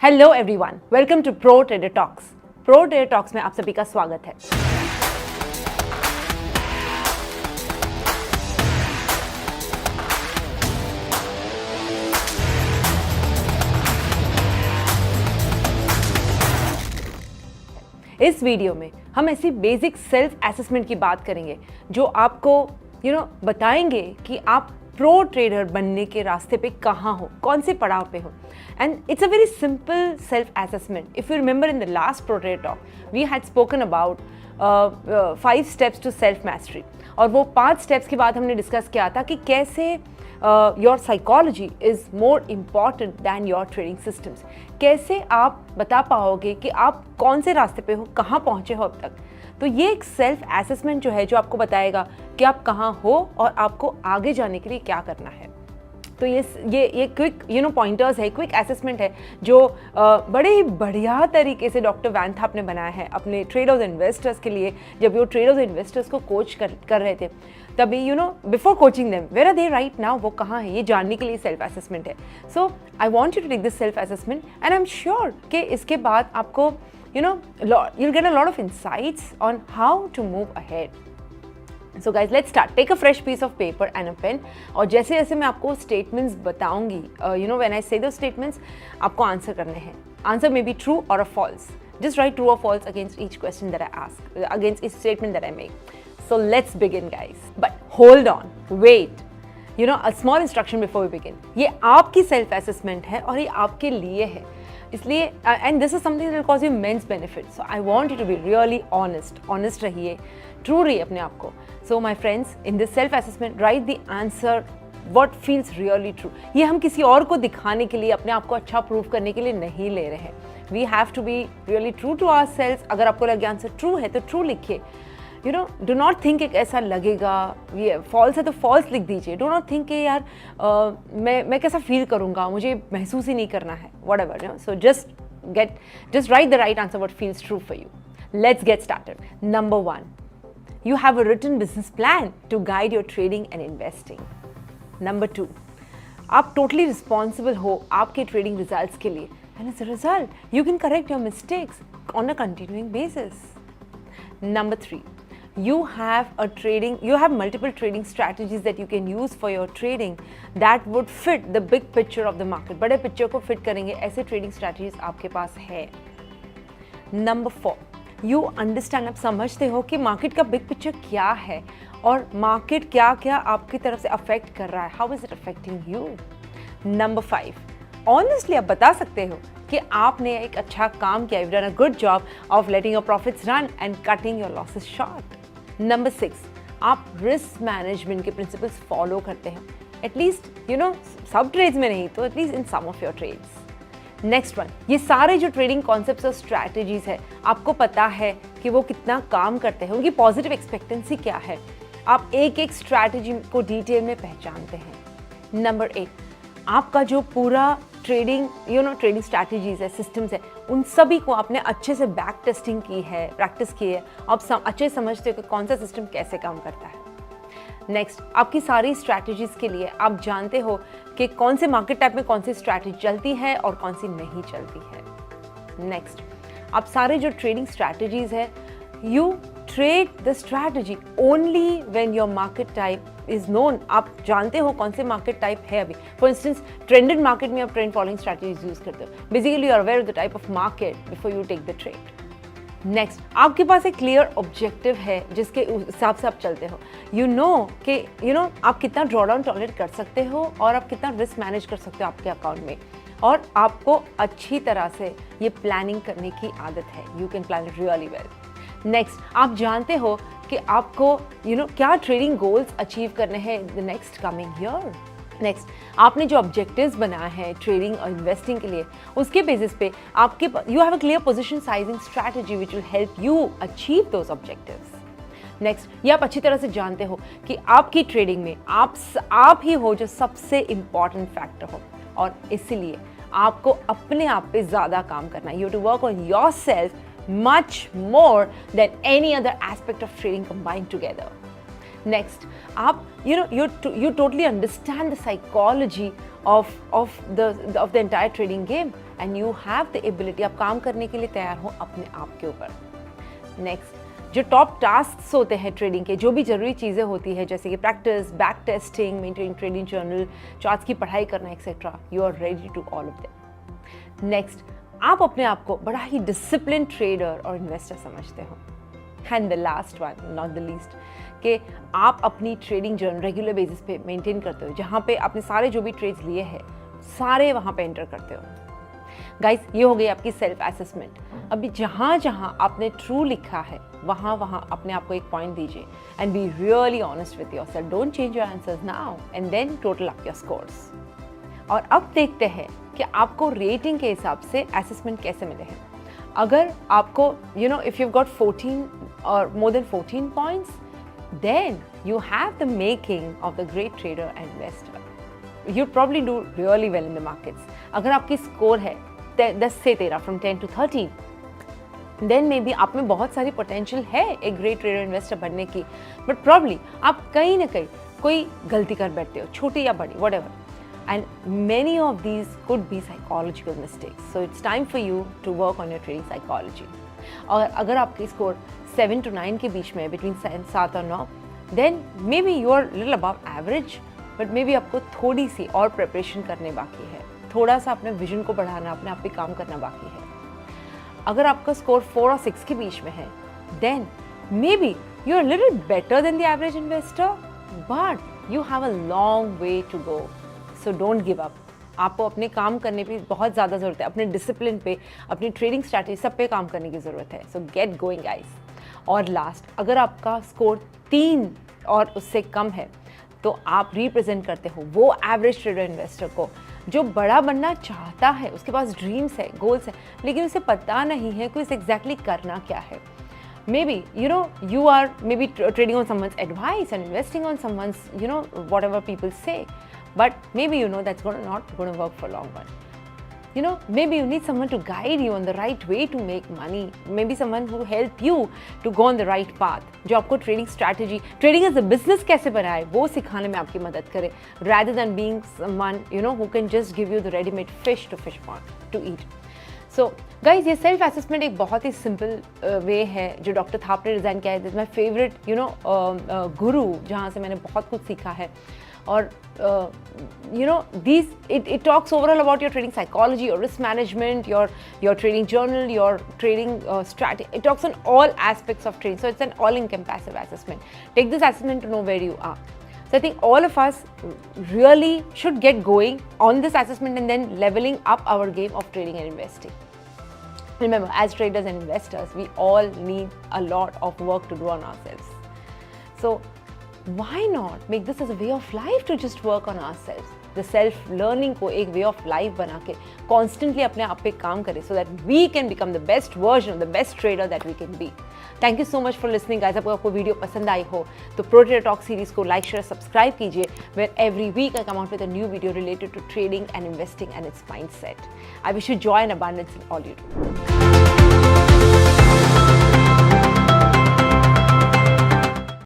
Hello everyone, welcome to pro trader talks. Pro trader talks में आप सभी का स्वागत है। इस वीडियो में हम ऐसी बेसिक सेल्फ असेसमेंट की बात करेंगे जो आपको बताएंगे कि आप प्रो ट्रेडर बनने के रास्ते पे कहाँ हो, कौन से पड़ाव पे हो। And it's a very simple self assessment. If you remember in the last pro trader talk we had spoken about 5 steps to self mastery, और वो 5 स्टेप्स के बाद हमने डिस्कस किया था कि कैसे your psychology is more important than your trading systems. कैसे आप बता पाओगे कि आप कौन से रास्ते पे हो, कहाँ पहुँचे हो अब तक। तो ये एक सेल्फ असेसमेंट जो है जो आपको बताएगा कि आप कहाँ हो और आपको आगे जाने के लिए क्या करना है। तो ये क्विक पॉइंटर्स है, क्विक असेसमेंट है जो बड़े ही बढ़िया तरीके से डॉक्टर वैन थाप ने बनाया है अपने ट्रेडर्स इन्वेस्टर्स के लिए। जब वो ट्रेडर्स इन्वेस्टर्स को कोच कर रहे थे तभी before coaching them where are they right now, वो कहाँ है, ये जानने के लिए सेल्फ असेसमेंट है। So I want you to take this self assessment and I am sure कि इसके बाद आपको you'll get a lot of insights on how to move ahead. So guys, let's start. Take a fresh piece of paper and a pen. और जैसे जैसे मैं आपको statements बताऊंगी, when I say those statements, आपको answer करने हैं. Answer may be true or a false. Just write true or false against each question that I ask, against each statement that I make. So let's begin, guys. But hold on, wait. A small instruction before we begin. ये आपकी self assessment है और ये आपके लिए है. इसलिए and this is something that will cause you immense benefit. So I want you to be really honest रहिए, ट्रू रहिए अपने आप को। So my friends, in this self assessment write the answer what feels really true. ये हम किसी और को दिखाने के लिए, अपने आप को अच्छा प्रूव करने के लिए नहीं ले रहे हैं। We have to be really true to ourselves. अगर आपको लगे आंसर ट्रू है तो ट्रू लिखिए। डो नॉट थिंक एक ऐसा लगेगा, ये फॉल्स है तो फॉल्स लिख दीजिए। डो नॉट थिंक कि यार मैं कैसा फील करूँगा, मुझे महसूस ही नहीं करना है, what ever. So just write the right answer what feels true for you. Let's get started. Number 1, you have a written business plan to guide your trading and investing. Number 2, आप totally responsible हो आपके trading results के लिए, and as a result you can correct your mistakes on a continuing basis. Number 3, you have multiple trading strategies that you can use for your trading that would fit the big picture of the market. बड़े picture को fit करेंगे ऐसे trading strategies आपके पास है। Number 4, you understand, आप समझते हो कि मार्केट का बिग पिक्चर क्या है और मार्केट क्या क्या आपकी तरफ से अफेक्ट कर रहा है, how is it affecting you. Number 5, honestly आप बता सकते हो कि आपने एक अच्छा काम किया, you done a good job of letting your profits run and cutting your losses short. Number 6, आप रिस्क मैनेजमेंट के प्रिंसिपल्स फॉलो करते हैं, एटलीस्ट सब ट्रेड्स में नहीं तो at least in some of your trades. Next one, ये सारे जो ट्रेडिंग कॉन्सेप्ट्स और स्ट्रैटेजीज है आपको पता है कि वो कितना काम करते हैं, उनकी पॉजिटिव एक्सपेक्टेंसी क्या है, आप एक एक स्ट्रैटेजी को डिटेल में पहचानते हैं। नंबर 8, आपका जो पूरा ट्रेडिंग ट्रेडिंग स्ट्रैटेजीज है, सिस्टम्स है, उन सभी को आपने अच्छे से बैक टेस्टिंग की है, प्रैक्टिस की है, आप अच्छे समझते हो कि कौन सा सिस्टम कैसे काम करता है। नेक्स्ट, आपकी सारी स्ट्रैटेजीज के लिए आप जानते हो कि कौन से मार्केट टाइप में कौन सी स्ट्रैटेजी चलती है और कौन सी नहीं चलती है। नेक्स्ट, आप सारे जो ट्रेडिंग स्ट्रैटेजीज है, you trade the strategy only when your market type is known. आप जानते हो कौन से मार्केट टाइप है अभी। फॉर इंस्टेंस, ट्रेंडेड मार्केट में आप ट्रेंड फॉलोइंग स्ट्रैटेजीज यूज करते हो। Basically you are aware of the type of market before you take the trade. Next, आपके पास एक क्लियर ऑब्जेक्टिव है जिसके हिसाब से आप चलते हो। यू नो कि आप कितना ड्रॉडाउन टॉलरेट कर सकते हो और आप कितना रिस्क मैनेज कर सकते हो आपके अकाउंट में, और आपको अच्छी तरह से ये प्लानिंग करने की आदत है। You can plan it really well. Next, आप जानते हो कि आपको क्या ट्रेडिंग गोल्स अचीव करने हैं the next coming year. Next, आपने जो ऑब्जेक्टिव्स बनाए हैं ट्रेडिंग और इन्वेस्टिंग के लिए, उसके बेसिस पे आपके you have a clear position sizing strategy which will help you achieve those objectives. Next, ये आप अच्छी तरह से जानते हो कि आपकी ट्रेडिंग में आप ही हो जो सबसे इम्पॉर्टेंट फैक्टर हो, और इसीलिए आपको अपने आप पे ज़्यादा काम करना है। You to work on yourself much more than any other aspect of trading combined together. Next, you totally understand the psychology of the entire trading game. And you have the ability, आप काम करने के लिए तैयार हो अपने आप के ऊपर। नेक्स्ट, जो टॉप टास्क्स होते हैं ट्रेडिंग के, जो भी ज़रूरी चीज़ें होती है जैसे कि practice, back testing, maintaining trading journal, charts की पढ़ाई करना etcetera, you are ready to all of them. Next, आप अपने आप को बड़ा ही डिसिप्लिन ट्रेडर और इन्वेस्टर समझते हो। And the last one, not the least, कि आप अपनी ट्रेडिंग जर्नल रेगुलर बेसिस पे मेंटेन करते हो, जहाँ पे आपने सारे जो भी ट्रेड्स लिए हैं सारे वहाँ पे एंटर करते हो। गाइस, ये हो गई आपकी सेल्फ असेसमेंट। अभी जहाँ जहाँ आपने ट्रू लिखा है वहाँ वहाँ अपने आप को एक पॉइंट दीजिए and be really honest with yourself. Don't change your answers now and then total up your scores. और अब देखते हैं कि आपको रेटिंग के हिसाब से असेसमेंट कैसे मिले हैं। अगर आपको इफ यू गॉट 14 और more than 14 points, then you have the making of the great trader and investor. You'd probably do really well in the markets. अगर आपकी स्कोर है 10 से 13 from 10 to 13, then maybe आप में बहुत सारी पोटेंशियल है एक ग्रेट ट्रेडर इन्वेस्टर बनने की, बट प्रॉब्ली आप कहीं ना कहीं कोई गलती कर बैठते हो, छोटी या बड़ी, whatever. And many of these could be psychological mistakes. So it's time for you to work on your trading psychology. और अगर आपकी स्कोर 7 to 9 के बीच में है, बिटवीन 7 और 9, then maybe you are little above average, but maybe आपको थोड़ी सी और प्रिपरेशन करने बाकी है, थोड़ा सा अपने विजन को बढ़ाना, अपने आप पे काम करना बाकी है। अगर आपका स्कोर 4 और 6 के बीच में है, then maybe you are little better than the average investor, but you have a long way to go. So don't give up. आपको अपने काम करने पे बहुत ज़्यादा ज़रूरत है, अपने डिसिप्लिन पे, अपनी ट्रेडिंग स्ट्रैटेजी, सब पे काम करने की ज़रूरत है। सो गेट गोइंग गाइस। और लास्ट, अगर आपका स्कोर 3 और उससे कम है तो आप रिप्रेजेंट करते हो वो एवरेज ट्रेडर इन्वेस्टर को जो बड़ा बनना चाहता है, उसके पास ड्रीम्स है, गोल्स है, लेकिन उसे पता नहीं है कि उसे एग्जैक्टली करना क्या है। Maybe you are maybe trading on someone's advice and investing on someone's whatever people say, but maybe that's not going to work for long run. Maybe you need someone to guide you on the right way to make money. Maybe someone who help you to go on the right path. जो आपको trading strategy, trading as a business कैसे बनाए वो सिखाने में आपकी मदद करे, rather than being someone who can just give you the ready-made fish to eat. So guys, ये सेल्फ असेसमेंट एक बहुत ही सिंपल वे है जो डॉक्टर थाप ने डिज़ाइन किया है। दिस माई फेवरेट गुरु, जहाँ से मैंने बहुत कुछ सीखा है। और it talks overall about your trading psychology, your risk management, your trading journal, your trading strategy. It talks on all aspects of trading. So it's an all-encompassing assessment. Take this assessment to know where you are. So I think all of us really should get going on this assessment and then leveling up our game of trading and investing. Remember, as traders and investors, we all need a lot of work to do on ourselves. So why not make this as a way of life to just work on ourselves? The self-learning को एक way of life बना के constantly अपने आप पे काम करें so that we can become the best version of the best trader that we can be. Thank you so much for listening, guys. अगर आपको वीडियो पसंद आई हो तो Pro Trader Talk series को like, share, subscribe कीजिए, where every week I come out with a new video related to trading and investing and its mindset. I wish you joy and abundance in all you do.